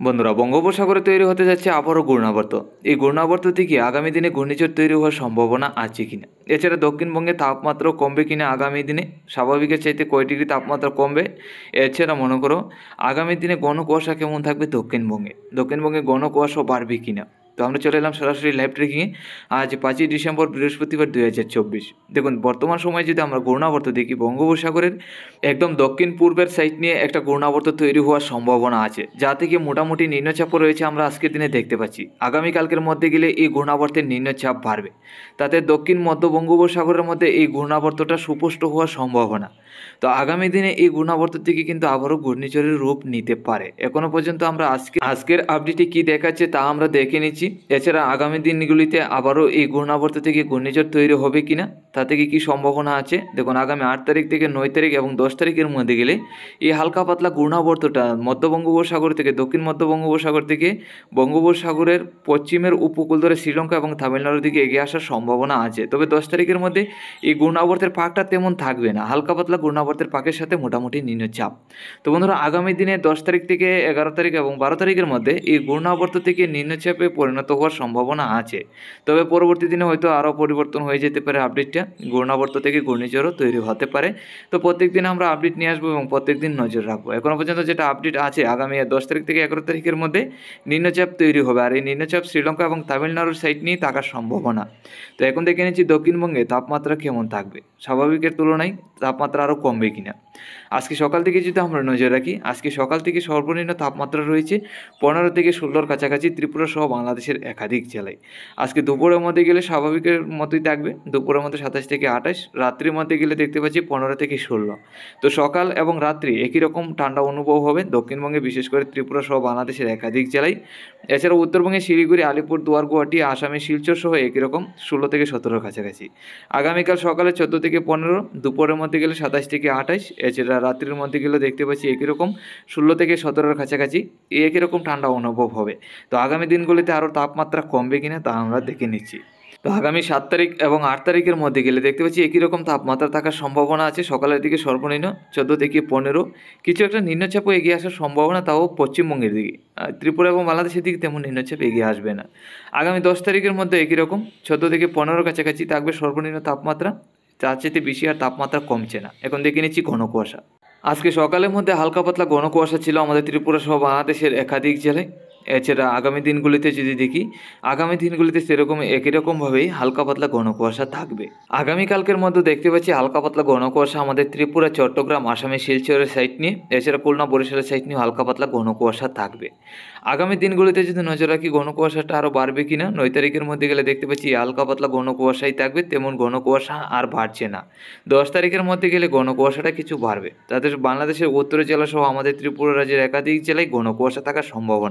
বন্ধুরা, বঙ্গোপসাগরে তৈরি হতে যাচ্ছে আবারও ঘূর্ণাবর্ত। এই ঘূর্ণাবর্ত থেকে আগামী দিনে ঘূর্ণিঝড় তৈরি হওয়ার সম্ভাবনা আছে কিনা, এছাড়া দক্ষিণবঙ্গে তাপমাত্রা কমবে কিনা আগামী দিনে, স্বাভাবিকের চাইতে কয় ডিগ্রি তাপমাত্রা কমবে, এছাড়া মনে করো আগামী দিনে ঘন কুয়াশা কেমন থাকবে দক্ষিণবঙ্গে ঘন কুয়াশা বাড়বে কিনা। তো আমরা চলে এলাম সরাসরি লাইভ ট্রেকিংয়ে। আজ 5ই ডিসেম্বর বৃহস্পতিবার 2024। দেখুন, বর্তমান সময়ে যদি আমরা ঘূর্ণাবর্ত দেখি, বঙ্গোপসাগরের একদম দক্ষিণ পূর্বের সাইড নিয়ে একটা ঘূর্ণাবর্ত তৈরি হওয়ার সম্ভাবনা আছে, যা থেকে মোটামুটি নিম্নচাপও রয়েছে আমরা আজকের দিনে দেখতে পাচ্ছি। আগামীকালকের মধ্যে গেলে এই ঘূর্ণাবর্তের নিম্নচাপ বাড়বে, তাতে দক্ষিণ মধ্য বঙ্গোপসাগরের মধ্যে এই ঘূর্ণাবর্তটা সুস্পষ্ট হওয়ার সম্ভাবনা। তো আগামী দিনে এই ঘূর্ণাবর্ত থেকে কিন্তু আবারও ঘূর্ণিঝড়ের রূপ নিতে পারে। এখনো পর্যন্ত আমরা আজকের আপডেটে কি দেখাচ্ছে তা আমরা দেখে নিচ্ছি। এছাড়া আগামী দিনগুলিতে আবারও এই ঘূর্ণাবর্ত থেকে ঘূর্ণিঝড় তৈরি হবে কিনা, তা থেকে কী সম্ভাবনা আছে। দেখুন, আগামী 8 তারিখ থেকে 9 তারিখ এবং 10 তারিখের মধ্যে গেলে এই হালকা পাতলা ঘূর্ণাবর্তটা মধ্য বঙ্গোপসাগর থেকে দক্ষিণ মধ্য বঙ্গোপসাগর থেকে বঙ্গোপসাগরের পশ্চিমের উপকূল ধরে শ্রীলঙ্কা এবং তামিলনাড়ুর দিকে এগিয়ে আসার সম্ভাবনা আছে। তবে 10 তারিখের মধ্যে এই ঘূর্ণাবর্তের পাকটা তেমন থাকবে না, হালকা পাতলা ঘূর্ণাবর্তের পাকের সাথে মোটামুটি নিম্নচাপ। তো বন্ধুরা, আগামী দিনে 10 তারিখ থেকে 11 তারিখ এবং 12 তারিখের মধ্যে এই ঘূর্ণাবর্ত থেকে নিম্নচাপে পরিণত হওয়ার সম্ভাবনা আছে। তবে পরবর্তী দিনে হয়তো আরও পরিবর্তন হয়ে যেতে পারে আপডেটটা, ঘূর্ণাবর্ত থেকে ঘূর্ণিঝড়ও তৈরি হতে পারে। তো প্রত্যেক দিন আমরা আপডেট নিয়ে আসবো এবং প্রত্যেক দিন নজর রাখবো। এখনও পর্যন্ত যেটা আপডেট আছে, আগামী 10 তারিখ থেকে 11 তারিখের মধ্যে নিম্নচাপ তৈরি হবে, আর এই নিম্নচাপ শ্রীলঙ্কা এবং তামিলনাড়ুর সাইড নিয়ে থাকার সম্ভাবনা। তো এখন দেখে নিচ্ছি দক্ষিণবঙ্গে তাপমাত্রা কেমন থাকবে, স্বাভাবিকের তুলনায় তাপমাত্রা আরও কমবে কিনা। আজকে সকাল থেকে যদি আমরা নজর রাখি, আজকে সকাল থেকে সর্বনিম্ন তাপমাত্রা রয়েছে 15 থেকে 16-র কাছাকাছি ত্রিপুরা সহ বাংলাদেশের একাধিক জেলায়। আজকে দুপুরের মধ্যে গেলে স্বাভাবিকের মতোই থাকবে, দুপুরের মধ্যে 27 থেকে 28, রাত্রির মধ্যে গেলে দেখতে পাচ্ছি 15 থেকে 16। তো সকাল এবং রাত্রি একই রকম ঠান্ডা অনুভব হবে দক্ষিণবঙ্গে, বিশেষ করে ত্রিপুরা সহ বাংলাদেশের একাধিক জেলায়। এছাড়া উত্তরবঙ্গে শিলিগুড়ি, আলিপুরদুয়ার, গুয়াহাটি, আসামে শিলচর সহ একই রকম 16 থেকে 17-র কাছাকাছি। আগামীকাল সকালে 14 থেকে 15, দুপুরের মধ্যে গেলে 27 থেকে 28, এছাড়া রাত্রির মধ্যে গেলে দেখতে পাচ্ছি একই রকম 16 থেকে 17-র কাছাকাছি একই রকম ঠান্ডা অনুভব হবে। তো আগামী দিনগুলিতে আরও তাপমাত্রা কমবে কিনা তা আমরা দেখে নিচ্ছি। তো আগামী 7 তারিখ এবং 8 তারিখের মধ্যে গেলে দেখতে পাচ্ছি একই রকম তাপমাত্রা থাকার সম্ভাবনা আছে। সকালের দিকে সর্বনিম্ন 14 থেকে 15, কিছু একটা নিম্নচাপও এগিয়ে আসার সম্ভাবনা, তাও পশ্চিমবঙ্গের দিকে। ত্রিপুরা এবং বাংলাদেশের দিকে তেমন নিম্নচাপ এগিয়ে আসবে না। আগামী 10 তারিখের মধ্যে একই রকম 14 থেকে 15-র কাছাকাছি থাকবে সর্বনিম্ন তাপমাত্রা, তার চেয়ে বেশি আর তাপমাত্রা কমছে না। এখন দেখে নিচ্ছি ঘন কুয়াশা। আজকে সকালের মধ্যে হালকা পাতলা ঘন কুয়াশা ছিল আমাদের ত্রিপুরা সহ বাংলাদেশের একাধিক জেলায়। এছাড়া আগামী দিনগুলিতে যদি দেখি, আগামী দিনগুলিতে সেরকম একই রকমভাবেই হালকা পাতলা ঘন কুয়াশা থাকবে। আগামীকালকের মধ্যে দেখতে পাচ্ছি হালকা পাতলা ঘন কুয়াশা আমাদের ত্রিপুরা, চট্টগ্রাম, আসামের শিলচরের সাইড নিয়ে, এছাড়া খুলনা, বরিশালের সাইড নিয়ে হালকা পাতলা ঘন কুয়াশা থাকবে। আগামী দিনগুলিতে যদি নজর রাখি, ঘন কুয়াশাটা আরও বাড়বে কিনা। 9 তারিখের মধ্যে গেলে দেখতে পাচ্ছি হালকা পাতলা ঘন কুয়াশাই থাকবে, তেমন ঘন কুয়াশা আর বাড়ছে না। 10 তারিখের মধ্যে গেলে ঘন কুয়াশাটা কিছু বাড়বে, তাদের বাংলাদেশের উত্তর জেলা সহ আমাদের ত্রিপুরা রাজ্যের একাধিক জেলায় ঘন কুয়াশা থাকার সম্ভাবনা।